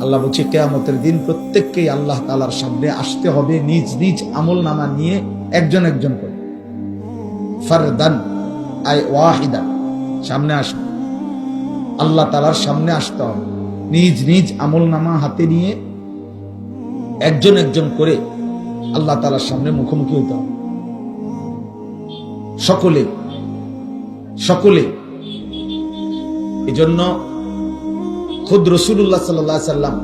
আল্লাহ বলছে কিয়ামতের দিন প্রত্যেককেই আল্লাহ তাআলার সামনে আসতে হবে নিজ নিজ আমলনামা নিয়ে একজন একজন করে, ফারদান আই ওয়াহিদান, সামনে আসবে আল্লাহ তাআলার সামনে আসতে হবে নিজ নিজ আমলনামা হাতে নিয়ে একজন একজন করে আল্লাহ তাআলার সামনে মুখোমুখি হতে হবে সকলে সকলে। এজন্য খুদ রাসূলুল্লাহ সাল্লাল্লাহু আলাইহি সাল্লাম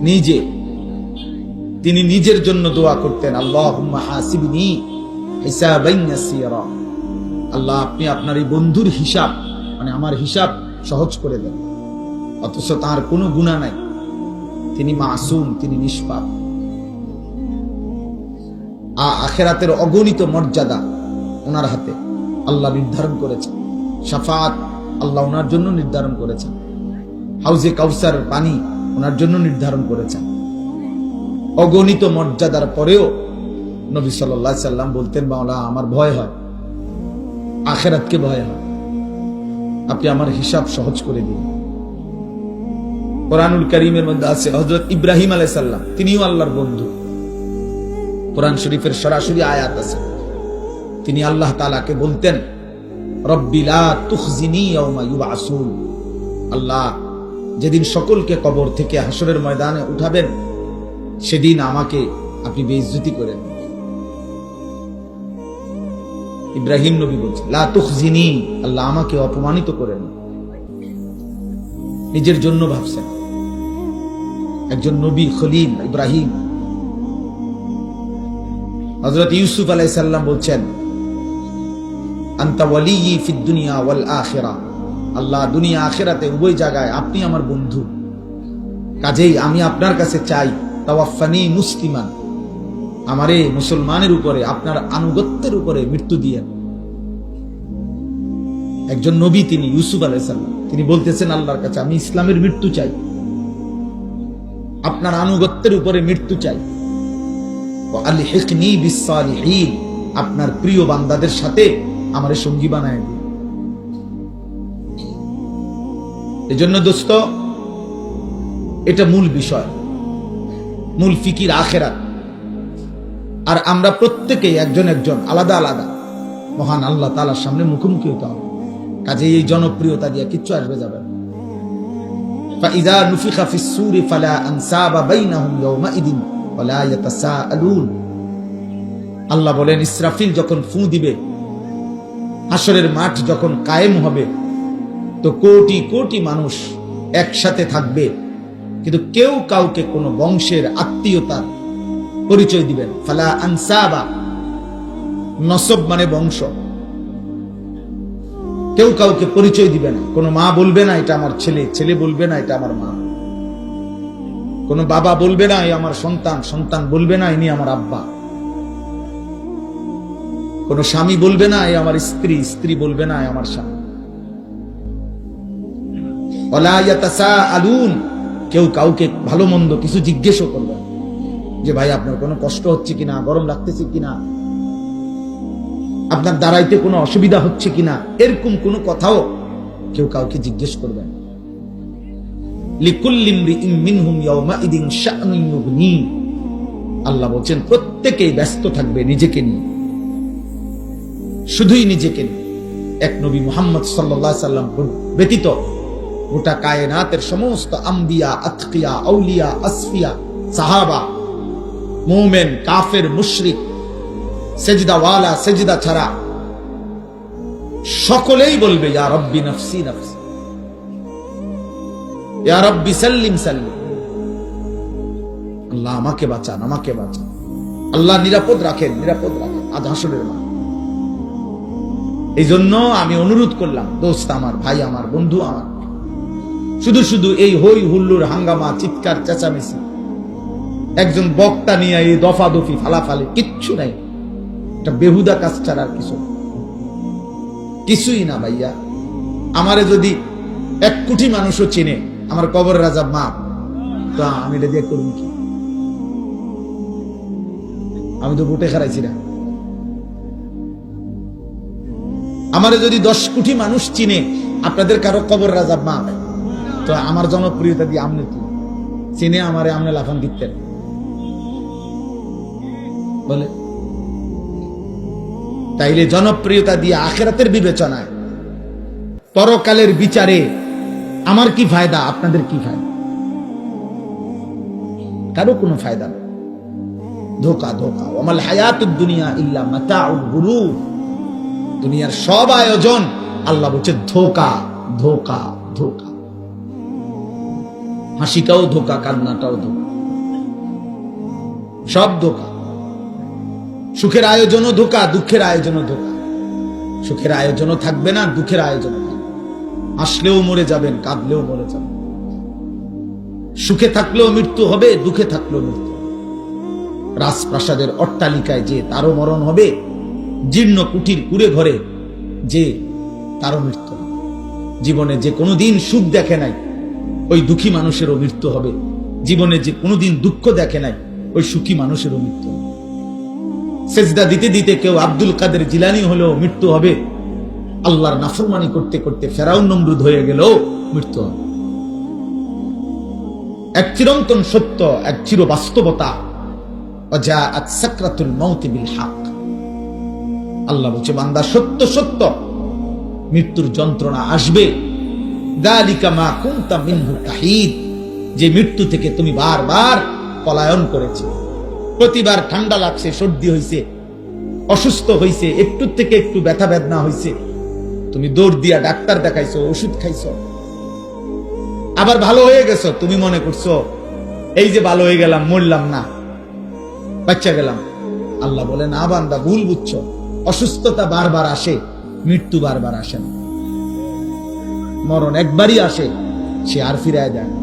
নিজে তিনি নিজের জন্য দোয়া করতেন, আল্লাহুম্মা হাসিবনি হিসাবান ইয়াসীরা, আল্লাহ আপনি আপনার এই বন্ধুর হিসাব মানে আমার হিসাব সহজ করে দেন। অথচ তার কোনো গুনাহ নাই, তিনি মাসুম, তিনি নিষ্পাপ। আখিরাতের অগণিত মর্যাদা ওনার হাতে আল্লাহ নির্ধারণ করেছেন, শাফাত আল্লাহ ওনার জন্য নির্ধারণ করেছেন, হাউজে কাউসার পানি ওনার জন্য নির্ধারণ করেছেন। অগণিত মর্যাদার পরেও নবী সাল্লাল্লাহু আলাইহি সাল্লাম বলতেন, মাওলা আমার ভয় হয়, আখিরাতকে ভয় হয়, আপনি আমার হিসাব সহজ করে দিন। কোরআনুল কারীমের মধ্যে আছে হযরত ইব্রাহিম আলাইহিস সালাম, তিনিও আল্লাহর বন্ধু। কোরআন শরীফের সরাসরি আয়াত আছে, তিনি আল্লাহ তাআলাকে বলতেন, রব্বি লা তুখজিনি ইয়াওমা ইউবআসুন, আল্লাহ যেদিন সকলকে কবর থেকে হাসরের ময়দানে উঠাবেন সেদিন আমাকে আপনি বেইজ্জতি করেন। ইব্রাহিম নবী বলছেন, লা তুখজিনি, আল্লাহ আমাকে অপমানিত করেন। নিজের জন্য ভাবছেন, একজন নবী খলিল ইব্রাহিম। হযরত ইউসুফ আলাইহিস সালাম বলছেন, আনতা ওয়ালিয়্যি ফিদ দুনিয়া ওয়াল আখিরা, আল্লাহ দুনিয়া আখিরাতে উভয় জায়গায় আপনি আমার বন্ধু, কাজেই আমি আপনার কাছে চাই তাওয়াফানি মুসলিমান, আমারে মুসলমানের উপরে আপনার আনুগত্যের উপরে মৃত্যু দিয়েন। একজন নবী তিনি ইউসুফ আলাইহিস সালাম, তিনি বলতেছেন আল্লাহর কাছে আমি ইসলামের মৃত্যু চাই, আপনার আনুগত্যের উপরে মৃত্যু চাই। ওয়া আলহিকনি বিস সালিহিন, আপনার প্রিয় বান্দাদের সাথে আমারে সঙ্গী বানায় দিন। এজন্য দোস্ত, এটা মূল বিষয়, মূল ফিকির আখিরাত। আর আমরা প্রত্যেকেই একজন একজন আলাদা আলাদা মহান আল্লাহ তাআলার সামনে মুখোমুখি হতে হবে। কাজে এই জনপ্রিয়তা দিয়ে কিচ্ছু আসবে যাবে না। ফাইযা নুফিখা ফিস সূরি ফালা আনসাবা বাইনাহুম ইয়াওমাইদিন ওয়ালা ইয়াতাসাআলুন, আল্লাহ বলেন ইসরাফিল যখন ফু দিবে, হাসরের মাঠ যখন কায়েম হবে, তো কোটি কোটি মানুষ একসাথে থাকবে, কিন্তু কেউ কাউকে কোনো বংশের আত্মীয়তার পরিচয় দিবেন। ফালা আনসাবা, নসব মানে বংশ, কেউ কাউকে পরিচয় দিবে না। কোনো মা বলবে না এটা আমার ছেলে, ছেলে বলবে না এটা আমার মা, কোনো বাবা বলবে না এই আমার সন্তান, সন্তান বলবে না ইনি আমার আব্বা, কোনো স্বামী বলবে না এই আমার স্ত্রী, স্ত্রী বলবে না আমার স্বামী। ওয়ালা ইয়াতাসাআলুন, কেউ কাউকে ভালো মন্দ কিছু জিজ্ঞেসও করবে না, যে ভাই আপনার কোনো কষ্ট হচ্ছে কিনা, গরম লাগতেছে কিনা, আপনার দাঁড়াইতে কোনো অসুবিধা হচ্ছে কিনা, এরকম কোনো কথাও কেউ কাউকে জিজ্ঞেস করবে না। লিকুল্লি ইমরিইন মিনহুম ইয়াওমাইদিন শা'নুন ইউগনি, আল্লাহ বলেন প্রত্যেকেই ব্যস্ত থাকবে নিজেকে নিয়ে, শুধুই নিজেকে নিয়ে। এক নবী মুহাম্মদ সাল্লাল্লাহু আলাইহি সাল্লাম ব্যতীত গোটা কায়নাতের সমস্ত আম্বিয়া, আতকিয়া, আউলিয়া, আসফিয়া, সাহাবা, মুমিন, কাফের, মুশরিক, সেজদাওয়ালা, সেজদা ছাড়া সকলেই বলবে ইয়া রব্বি নফসি নফসি, ইয়া রব্বি সাল্লিম সাল্লিম, আল্লাহ আমাকে বাঁচান, আমাকে বাঁচান, আল্লাহ নিরাপদ রাখেন, নিরাপদ রাখেন আজ হাসরের মাঠে। এই জন্য আমি অনুরোধ করলাম, দোস্ত আমার, ভাই আমার, বন্ধু আমার, শুধু শুধু এই হই হুল্লোড়, হাঙ্গামা, চিৎকার, চেঁচামেচি, একজন বক্তা নিয়ে এই দফাদফি, ফালাফালি কিচ্ছু নাই, এটা বেহুদা কাজ ছাড়া আর কিছুই না ভাইয়া। আমারে যদি 1 কোটি মানুষও চিনে, আমার কবরের আযাব মাপ, তো আমি এটা দিয়ে করব কি? আমি তো ভোটে হারাইছি না। আমারে যদি 10 কোটি মানুষ চিনে, আপনাদের কারো কবরের আযাব মাপ, তো আমার জনপ্রিয়তা দিয়ে আমনে কি চিনে আমারে আমনে লাফান দিতেন বলে? তাইলে জনপ্রিয়তা দিয়ে আখিরাতের বিবেচনায় পরকালের বিচারে আমার কি ফায়দা, আপনাদের কি ফায়দা? কারো কোনো ফায়দা নেই। ধোকা ধোকা। ওয়ামাল হায়াতুদ দুনিয়া ইল্লা মাতাউল গুরুর। দুনিয়ার সব আয়োজন আল্লাহ বলছে ধোকা ধোকা ধোকা। হাসিটাও ধোকা, কান্নাটাও ধোকা, সব ধোকা। সুখের আয়োজনও ধোকা, দুঃখের আয়োজনও ধোকা। সুখের আয়োজনও থাকবে না, দুঃখের আয়োজন থাকবে। হাসলেও মরে যাবেন, কাঁদলেও মরে যাবেন। সুখে থাকলেও মৃত্যু হবে, দুঃখে থাকলেও মৃত্যু হবে। রাজপ্রাসাদের অট্টালিকায় যে তারও মরণ হবে, জীর্ণ কুটির কুড়ে ঘরে যে তারও মৃত্যু হবে। জীবনে যে কোনোদিন সুখ দেখে নাই ওই দুঃখী মানুষেরও মৃত্যু হবে। জীবনে যে কোনোদিন দুঃখ দেখে নাই ওই সুখী মানুষেরও মৃত্যু হবে। সেজদা দিতে দিতে কেউ আব্দুল কাদের জিলানী হলেও মৃত্যু হবে। আল্লাহর নাফরমানি করতে করতে ফেরাউন নমরুদ হয়ে গেলেও মৃত্যু হবে। এক চিরন্তন সত্য, এক চির বাস্তবতা। ওয়াজাআত সাকরাতুল মাউত বিল হক। আল্লাহ বলছে বান্দা সত্য সত্য মৃত্যুর যন্ত্রণা আসবে। যালিকা মা কুনতা মিনহু তাহিদ। যে মৃত্যু থেকে তুমি বারবার পলায়ন করেছো। প্রতিবার ঠান্ডা লাগছে, সর্দি হইছে, অসুস্থ হইছে, একটু থেকে একটু ব্যথা বেদনা হইছে, তুমি দৌড় দিয়া ডাক্তার দেখাইছো, ওষুধ খাইছো, আবার ভালো হয়ে গেছো। তুমি মনে করছো এই যে ভালো হয়ে গেলাম, মরলাম না, বাচ্চা গেলাম। আল্লাহ বলে না বান্দা, ভুল বুঝছো। অসুস্থতা বারবার আসে, মৃত্যু বারবার আসে না। মরণ একবারই আসে, সে আর ফিরায় যায় না।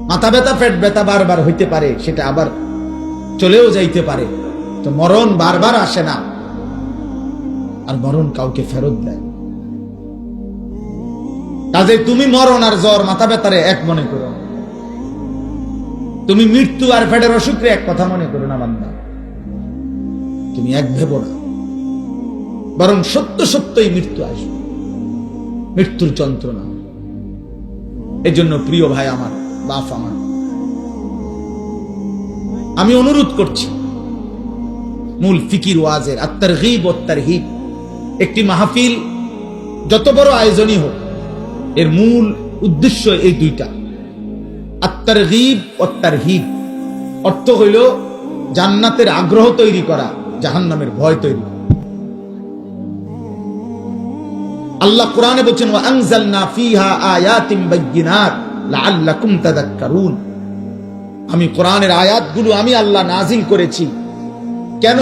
মাথা ব্যথা, পেট ব্যথা বারবার হইতে পারে, সেটা আবার চলেও যাইতে পারে। তো মরণ বারবার আসে না, আর মরণ কাউকে ফেরত দেয়। কাজে তুমি মরণ আর জ্বর, মাথা ব্যথারে এক মনে করো। তুমি মৃত্যু আর পেটের অসুখে এক কথা মনে করো না বান্দা। তুমি এক ভেবো না, বরং সত্য সত্যই মৃত্যু আসবে, মৃত্যুর যন্ত্রণা। এই জন্য প্রিয় ভাই আমার, বাপ আমার, আমি অনুরোধ করছি, মূল ফিকির ওয়াজের আত-তারগীব ওয়াত তারহিব একটি মাহফিল যত বড় আয়োজনই হোক, এর মূল উদ্দেশ্য এই দুইটা। আত-তারগীব ওয়াত তারহিব অর্থ হইল জান্নাতের আগ্রহ তৈরি করা, জাহান্নামের ভয় তৈরি করা। আল্লাহ কোরআনে বলেছেন ওয়া আনজালনা ফিহা আয়াতিন বাইয়িনাত লাআল্লাকুম তাযাক্কারুন। আমি কোরআনের আয়াতগুলো আমি আল্লাহ নাজিল করেছি। কেন?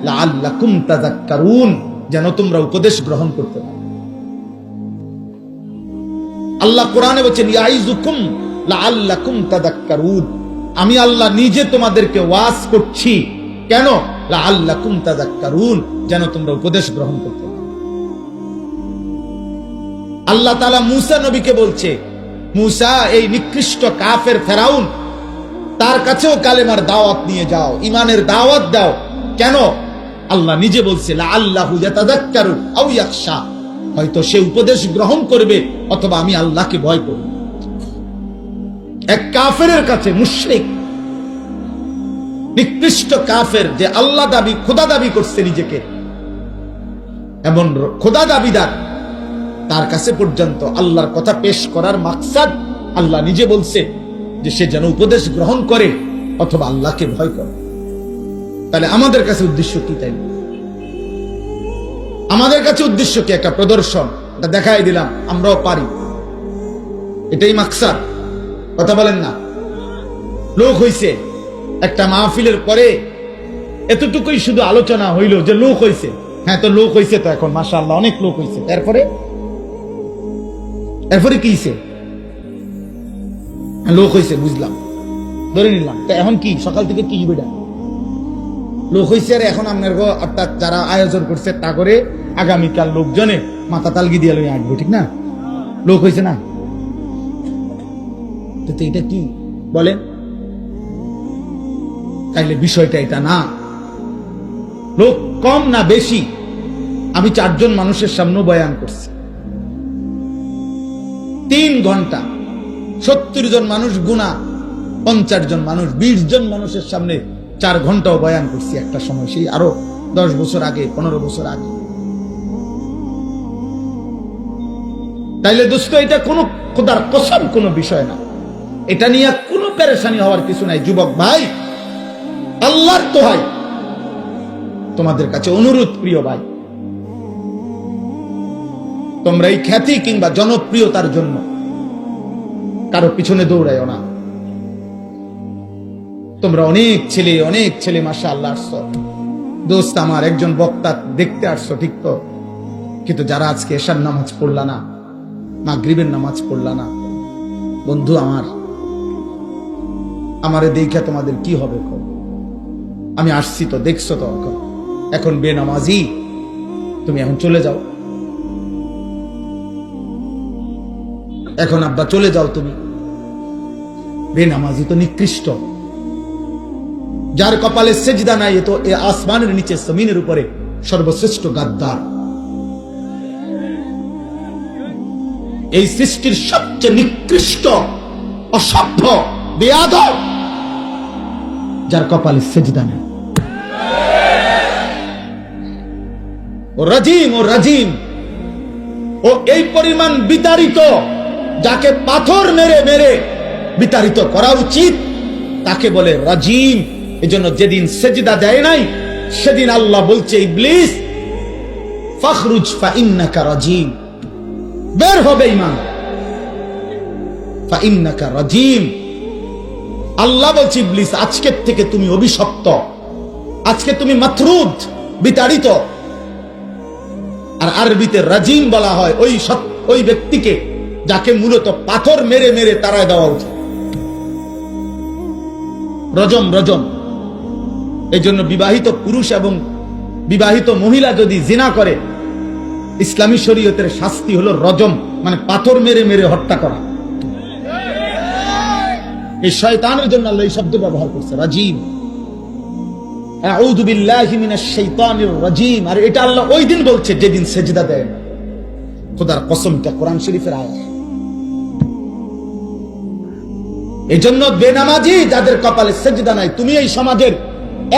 লাআল্লাকুম তাযাক্কারুন, যেন তোমরা উপদেশ গ্রহণ করতে পারো। আল্লাহ কোরআনে বলেছেন ইয়াইযুকুম লাআল্লাকুম তাযাক্কারুন। আমি আল্লাহ নিজে তোমাদেরকে ওয়াজ করছি। কেন? লাআল্লাকুম তাযাক্কারুন, যেন তোমরা উপদেশ গ্রহণ করতে পারো। আল্লাহ তাআলা মূসা নবীকে বলছে, মূসা এই নিকৃষ্ট কাফের ফেরাউন, তার কাছেও কালেমার দাওয়াত নিয়ে যাও, ঈমানের দাওয়াত দাও। কেন? আল্লাহ নিজে বলছে লাআল্লাহু ইয়াতাযাক্কারু আও ইয়াখশা, হয়তো সে উপদেশ গ্রহণ করবে অথবা আমি আল্লাহকে ভয় করব। এক কাফেরের কাছে, মুশরিক নিকৃষ্ট কাফের, যে আল্লাহ দাবি, খোদা দাবি করছে নিজেকে, এমন খোদা দাবিদার, তার কাছে পর্যন্ত আল্লাহর কথা পেশ করার মাকসাদ আল্লাহ নিজে বলছে যে সে যেন উপদেশ গ্রহণ করে অথবা আল্লাহকে ভয় করে। তাহলে আমাদের কাছে উদ্দেশ্য কি? তাই আমাদের কাছে উদ্দেশ্য কি? একটা প্রদর্শন, এটা দেখাই দিলাম আমরাও পারি, এটাই মাকসাদ। কথা বলেন না? লোক হইছে, একটা মাহফিলের পরে এতটুকুই শুধু আলোচনা হইল যে লোক হইছে। হ্যাঁ, তো লোক হইছে, তো এখন মাশাআল্লাহ অনেক লোক হইছে। এরপরে কি হইছে? লোক হইছে, বুঝলাম, ধরে নিলাম। তো এখন কি? সকাল থেকে কি বেটা লোক হইছে, আর এখন আপনার অর্থাৎ যারা আয়োজন করছে তা করে আগামীকাল লোকজনে মাথা তালগি দিয়ে লই আসবো, ঠিক না? লোক হইছে না? তো এটা কি বলেন? তাইলে বিষয়টা এটা না। লোক কম না বেশি, আমি 4 জন মানুষের সামনে বয়ান করছি। 3 ঘন্টা 70 জন মানুষ গুণা, 50 জন মানুষ, 20 জন মানুষের সামনে 4 ঘন্টাও বয়ান করছি একটা সময়, সেই আরো 10 বছর আগে, 15 বছর আগে। তাইলে দোস্ত, এটা কোনো খোদার কসম কোনো বিষয় না, এটা নিয়ে কোনো পেরেশানি হওয়ার কিছু নাই। যুবক ভাই, আল্লাহর দোহাই তোমাদের কাছে অনুরোধ, প্রিয় ভাই, তোমরা এই খ্যাতি কিংবা জনপ্রিয়তার জন্য কারো পিছনে দৌড়াইও না। তোমরা অনেক ছেলে মাশাআল্লাহ আসছো। দোস্ত আমার, একজন বক্তা দেখতে আসছো ঠিক তো, কিন্তু যারা আজকে এশার নামাজ পড়লা না, মাগরিবের নামাজ পড়লা না, বন্ধু আমারে দেখে তোমাদের কি হবে? আমি আসছি তো, দেখছো তো, এখন বেনামাজি তুমি এখন চলে যাও, এখন আব্বা চলে যাও তুমি। বেনামাজি তো নিকৃষ্ট, যার কপালে সেজদা নাই, তো এ আসমানের নিচে জমিনের উপরে সর্বশ্রেষ্ঠ গাদ্দার। এই সৃষ্টির সবচেয়ে নিকৃষ্ট অসভ্য বেয়াদব, যার কপালে সেজদা নেই। ও রাজিম, ও এই পরিমাণ বিতাড়িত, যাকে পাথর মেরে মেরে বিতাড়িত করা উচিত তাকে বলে রাজিম। এজন্য যেদিন সেজদা দেয় নাই, সেদিন আল্লাহ বলছে, ইবলিস ফাখরুজ ফাইন্নাকা রাজিম, বের হবে ঈমান, ফাইন্নাকা রাজিম। আল্লাহ বলছে, ইবলিস আজকের থেকে তুমি অভিশপ্ত, আজকে তুমি মাতরুদ, বিতাড়িত। আর আরবিতে রাজিম বলা হয় ওই ব্যক্তিকে যাকে মূলত পাথর মেরে মেরে তাড়ায় দেওয়া উচিত। রজম। এই জন্য বিবাহিত পুরুষ এবং বিবাহিত মহিলা যদি জিনা করে, ইসলামী শরীয়তের শাস্তি হলো রজম, মানে পাথর মেরে মেরে হত্যা করা। এই শয়তানের জন্য আল্লাহ এই শব্দ ব্যবহার করছে, রাজিম। আউযু বিল্লাহি মিনাশ শাইতানির রাজিম। আর এটা আল্লাহ ওই দিন বলছে যেদিন সেজদা দেয়। খোদার কসম, এটা কোরআন শরীফের আয়াত। এই জন্য বেনামাজি যাদের কপালে সেজদা নাই, তুমি এই সমাজের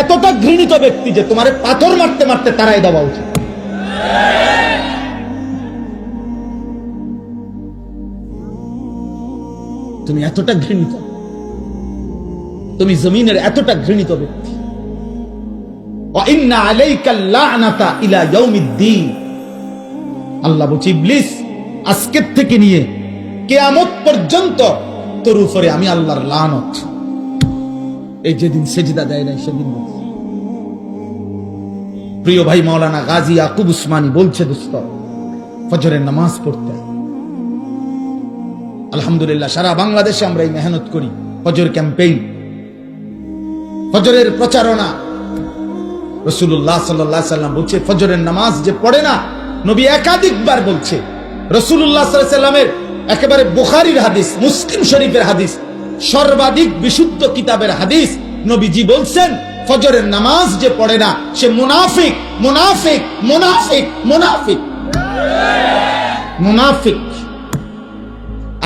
এতটা ঘৃণিত ব্যক্তি যে তোমারে পাথর মারতে মারতে তাড়াই দেওয়া উচিত। তুমি এতটা ঘৃণিত, তুমি জমিনের এতটা ঘৃণিত ব্যক্তি। ওয়াইন্না আলাইকাল লা'নাতা ইলা ইয়াউমিদ্দিন। আল্লাহ বলছে, ইবলিস আজকের থেকে নিয়ে কিয়ামত পর্যন্ত তোর উপরে আমি আল্লাহর লানত। এই যেদিন সেজদা দেয় নাই সেদিন। প্রিয় ভাই মাওলানা গাজী ইয়াকুব উসমানী বলছে, দোস্ত, ফজরের নামাজ পড়তে আলহামদুলিল্লাহ সারা বাংলাদেশে আমরা এই মেহনত করি। ফজর ক্যাম্পেইন, ফজরের প্রচারণা। রাসূলুল্লাহ সাল্লাল্লাহু আলাইহি সাল্লাম বলছে, ফজরের নামাজ যে পড়ে না, নবী একাধিকবার বলছে। রাসূলুল্লাহ সাল্লাল্লাহু আলাইহি সাল্লামের একেবারে বুখারীর হাদিস, মুসলিম শরীফের হাদিস, সর্বাধিক বিশুদ্ধ কিতাবের হাদিস, নবীজি বলছেন, ফজরের নামাজ যে পড়ে না সে মুনাফিক, মুনাফিক, মুনাফিক, মুনাফিক, মুনাফিক।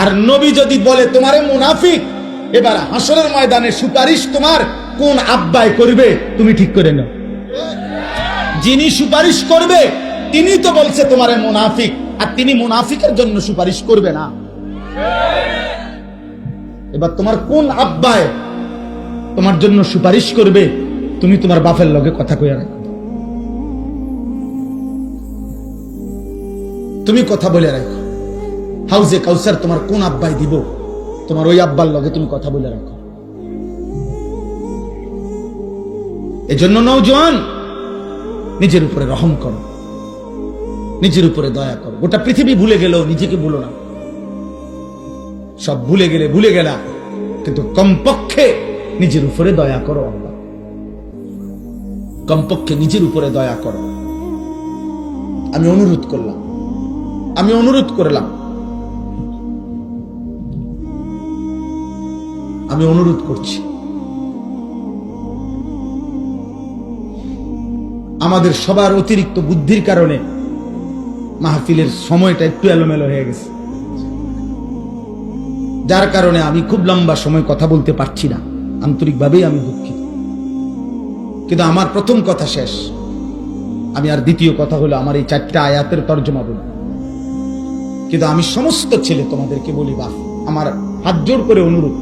আর নবী যদি বলে তোমারে মুনাফিক, এবার হাসরের ময়দানে সুপারিশ তোমার কোন আব্বায় করবে তুমি ঠিক করে নাও। যিনি সুপারিশ করবে তিনি তো বলছে তোমারে মুনাফিক, আর তিনি মুনাফিকের জন্য সুপারিশ করবে না। এবার তোমার কোন আব্বায় তোমার জন্য সুপারিশ করবে, তুমি তোমার বাপের লগে কথা কইয়া রাখো, তুমি কথা বলে রাখো। হাউজে কাউসার তোমার কোন আব্বাই দিব, তোমার ওই আব্বার লগে তুমি কথা বলে রাখো। এজন্য নওজোয়ান, নিজের উপরে রহম করো, নিজের উপরে দয়া করো। গোটা পৃথিবী ভুলে গেলেও নিজেকে ভুলো না। সব ভুলে গেলে ভুলে গেলা, কিন্তু কমপক্ষে নিজের উপরে দয়া করো। আল্লাহ, কমপক্ষে নিজের উপরে দয়া করো। আমি অনুরোধ করলাম, আমি অনুরোধ করলাম, আমি অনুরোধ করছি, আমাদের সবার অতিরিক্ত বুদ্ধির কারণে মাহফিলের সময়টা একটু এলোমেলো হয়ে গেছে। যার কারণে আমি খুব লম্বা সময় কথা বলতে পারছি না, আন্তরিকভাবেই আমি দুঃখিত। কিন্তু আমার প্রথম কথা শেষ, আমি আর দ্বিতীয় কথা হলো আমার এই 4টা আয়াতের তর্জমা বলি। কিন্তু আমি সমস্ত ছেলে তোমাদেরকে বলি, বাপ আমার হাত জোর করে অনুরোধ,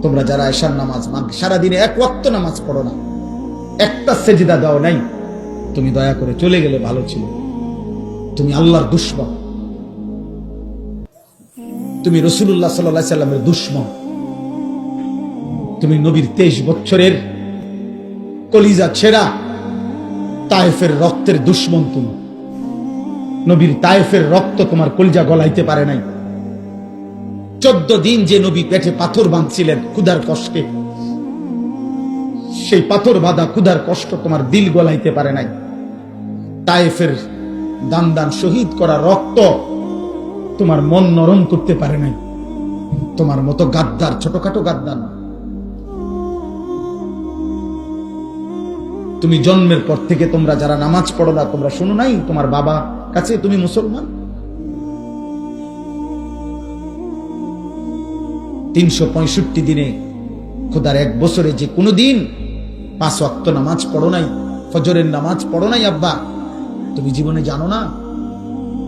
তোমরা যারা এশার নামাজ সারাদিনে 1 ওয়াক্ত নামাজ পড়ো না, একটা সেজদা দাও নাই, তুমি দয়া করে চলে গেলে ভালো ছিল। তুমি আল্লাহর দুশমন, তুমি রাসূলুল্লাহ সাল্লাল্লাহু আলাইহি সাল্লামের দুশমন, তুমি নবীর 23 বছরের কলিজা ছেঁড়া তায়েফের রক্তের দুশমন। তুমি নবীর তায়েফের রক্ত তোমার কলিজা গলাইতে পারে নাই। 14 দিন যে নবী পেটে পাথর বাঁধছিলেন ক্ষুধার কষ্টে, সেই পাথর বাঁধা ক্ষুধার কষ্ট তোমার দিল গলাইতে পারে নাই। তায়েফের দান দান শহীদ করা রক্ত তোমার মন নরম করতে পারে নাই। তোমার মতো গাদ্দার, ছোটখাটো গাদ্দার না। তুমি জন্মের পর থেকে তোমরা যারা নামাজ পড়ো না, তোমরা শোনো নাই তোমার বাবা কাছে তুমি মুসলমান? 365 দিনে খোদার 1 বছরে যে কোনো দিন 5 ওয়াক্ত নামাজ পড়ো নাই, ফজরের নামাজ পড়ো নাই আব্বা, তুমি জীবনে জানো না?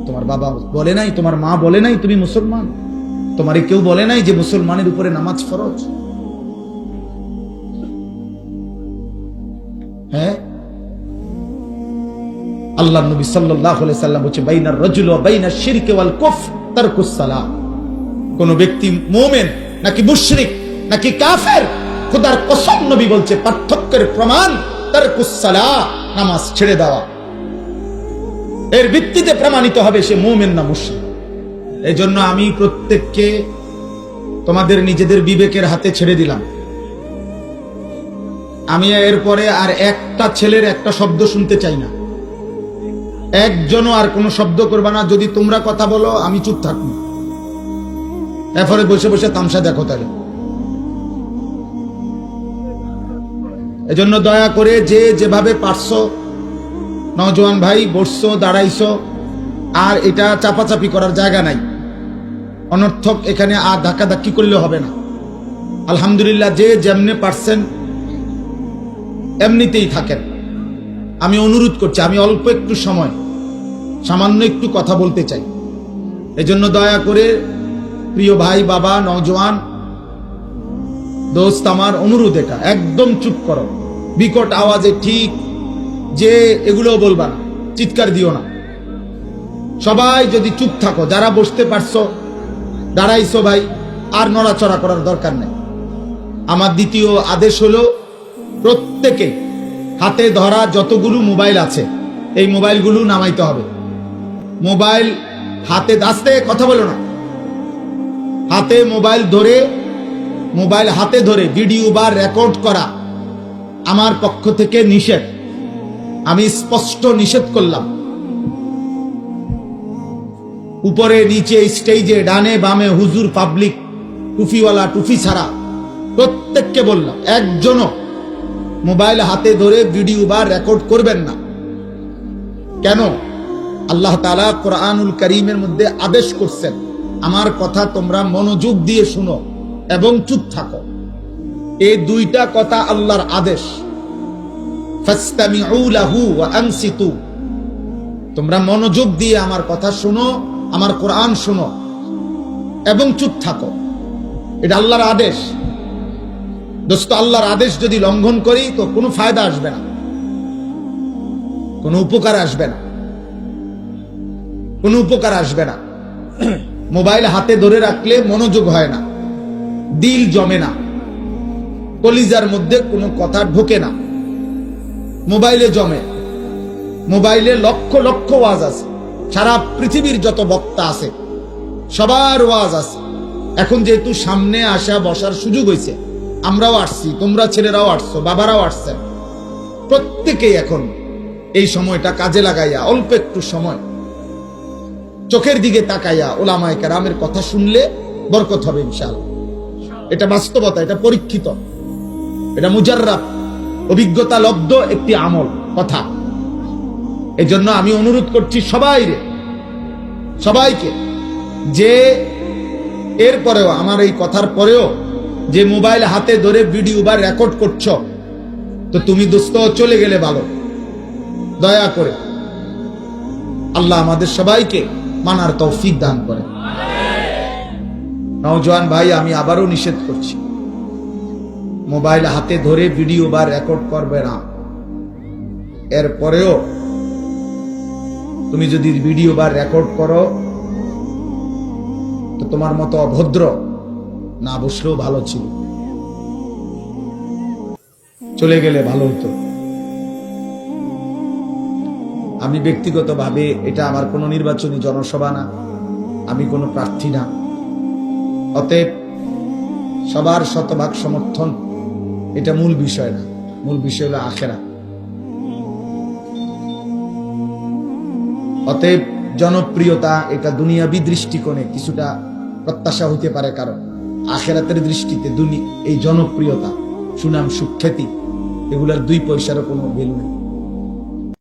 তোমার বাবা বলে নাই, তোমার মা বলে নাই তুমি মুসলমান? তোমারে কেউ বলে নাই যে মুসলমানের উপরে নামাজ ফরজ? হ্যাঁ, আল্লাহ নবী সাল্লাল্লাহু আলাইহি সাল্লাম বলেছে, বাইনার রাজুল ওয়া বাইনাশ শিরকি ওয়াল কুফর তারকুস সালাহ। কোন ব্যক্তি মুমিন নাকি মুশরিক নাকি কাফের, খোদার কসম নবী বলছে পার্থক্যের প্রমাণ তারকুস সালাহ, নামাজ ছেড়ে দেওয়া। এর ভিত্তিতে প্রমাণিত হবে সে মুমিন না মুশরিক। এই জন্য আমি প্রত্যেককে তোমাদের নিজেদের বিবেকের হাতে ছেড়ে দিলাম। আমি এরপরে আর একটা ছেলের একটা শব্দ শুনতে চাই না, একজনও আর কোনো শব্দ করবা না। যদি তোমরা কথা বলো আমি চুপ থাকবো, এরপরে বসে বসে তামসা দেখো। তাহলে এজন্য দয়া করে যে যেভাবে পারছো, নওজোয়ান ভাই বসছো দাঁড়াইছো, আর এটা চাপাচাপি করার জায়গা নাই, অনর্থক এখানে আর ধাক্কাধাক্কি করলে হবে না। আলহামদুলিল্লাহ, যে যেমনে পারছেন এমনিতেই থাকেন। আমি অনুরোধ করছি, আমি অল্প একটু সময় সামান্য একটু কথা বলতে চাই। এজন্য দয়া করে প্রিয় ভাই, বাবা, নওজোয়ান দোস্ত, আমার অনুরোধ এটা, একদম চুপ করো। বিকট আওয়াজে ঠিক যে এগুলো বলবা না, চিৎকার দিও না। সবাই যদি চুপ থাকো, যারা বসতে পারছো দাঁড়াইছো ভাই, আর নড়াচড়া করার দরকার নেই। আমার দ্বিতীয় আদেশ হলো, প্রত্যেকে হাতে ধরা যতগুলো মোবাইল আছে এই মোবাইলগুলো নামাইতে হবে। মোবাইল হাতে, আস্তে কথা বলো না, হাতে মোবাইল হাতে ধরে ভিডিও বা রেকর্ড করা আমার পক্ষ থেকে নিষেধ। আমি স্পষ্ট নিষেধ করলাম। উপরে নিচে স্টেজে ডানে বামে হুজুর পাবলিক টুফিওয়ালা টুফি ছাড়া প্রত্যেককে বললাম, একজনও মোবাইল হাতে ধরে ভিডিও বা রেকর্ড করবেন না। কেন? আল্লাহ তাআলা কোরআনুল কারীমের মধ্যে আদেশ করছেন, আমার কথা তোমরা মনোযোগ দিয়ে শুনো এবং চুপ থাকো। এই 2টা কথা আল্লাহর আদেশ। ফাসতামিউ লাহু ওয়া আনসিতু, তোমরা মনোযোগ দিয়ে আমার কথা শুনো, আমার কোরআন শুনো এবং চুপ থাকো। এটা আল্লাহর আদেশ। দোস্ত, আল্লাহর আদেশ যদি লঙ্ঘন করি তো কোনো ফায়দা আসবে না, কোনো উপকার আসবে না, কোনো উপকার আসবে না। মোবাইল হাতে ধরে রাখলে মনোযোগ হয় না, দিল জমে না, কলিজার মধ্যে কোনো কথা ঢোকে না, মোবাইলে জমে। মোবাইলে লক্ষ লক্ষ ওয়াজ আছে, সারা পৃথিবীর যত বক্তা আছে সবার ওয়াজ আছে। এখন যেহেতু সামনে আসা বসার সুযোগ হয়েছে, আমরাও আসছি, তোমরা ছেলেরাও আসছো, বাবারাও আসছেন, প্রত্যেকেই এখন এই সময়টা কাজে লাগাইয়া অল্প একটু সময় চোখের দিকে তাকাইয়া উলামায়ে কেরামের কথা শুনলে বরকত হবে ইনশাআল্লাহ। এটা বাস্তবতা, এটা পরীক্ষিত, এটা মুজাররাব, অভিজ্ঞতা লব্ধ একটি আমল কথা। এই জন্য আমি অনুরোধ করছি সবাইকে যে এরপরেও আমার এই কথার পরেও যে মোবাইল হাতে ধরে ভিডিও বা রেকর্ড করছো, তো তুমি দোস্ত চলে গেলে ভালো। দয়া করে আল্লাহ আমাদের সবাইকে মানার তৌফিক দান করে। নওজোয়ান ভাই, আমি আবারও নিষেধ করছি, মোবাইল হাতে ধরে ভিডিও বা রেকর্ড করবে না। এরপরেও তুমি যদি ভিডিও বা রেকর্ড করো, তো তোমার মতো অভদ্র না বসলেও ভালো ছিল, চলে গেলে ভালো হতো। আমি ব্যক্তিগতভাবে, এটা আমার কোনো নির্বাচনী জনসভা না, আমি কোনো প্রার্থী না, অতএব সবার শতভাগ সমর্থন এটা মূল বিষয় না। মূল বিষয় হলো আখেরাত। অতএব জনপ্রিয়তা এটা দুনিয়াবী দৃষ্টিকোণে কিছুটা প্রত্যাশা হইতে পারে, কারণ আখেরাতের দৃষ্টিতে এই জনপ্রিয়তা, সুনাম, সুখ্যাতি, এগুলার 2 পয়সারও কোনো ভ্যালু নেই।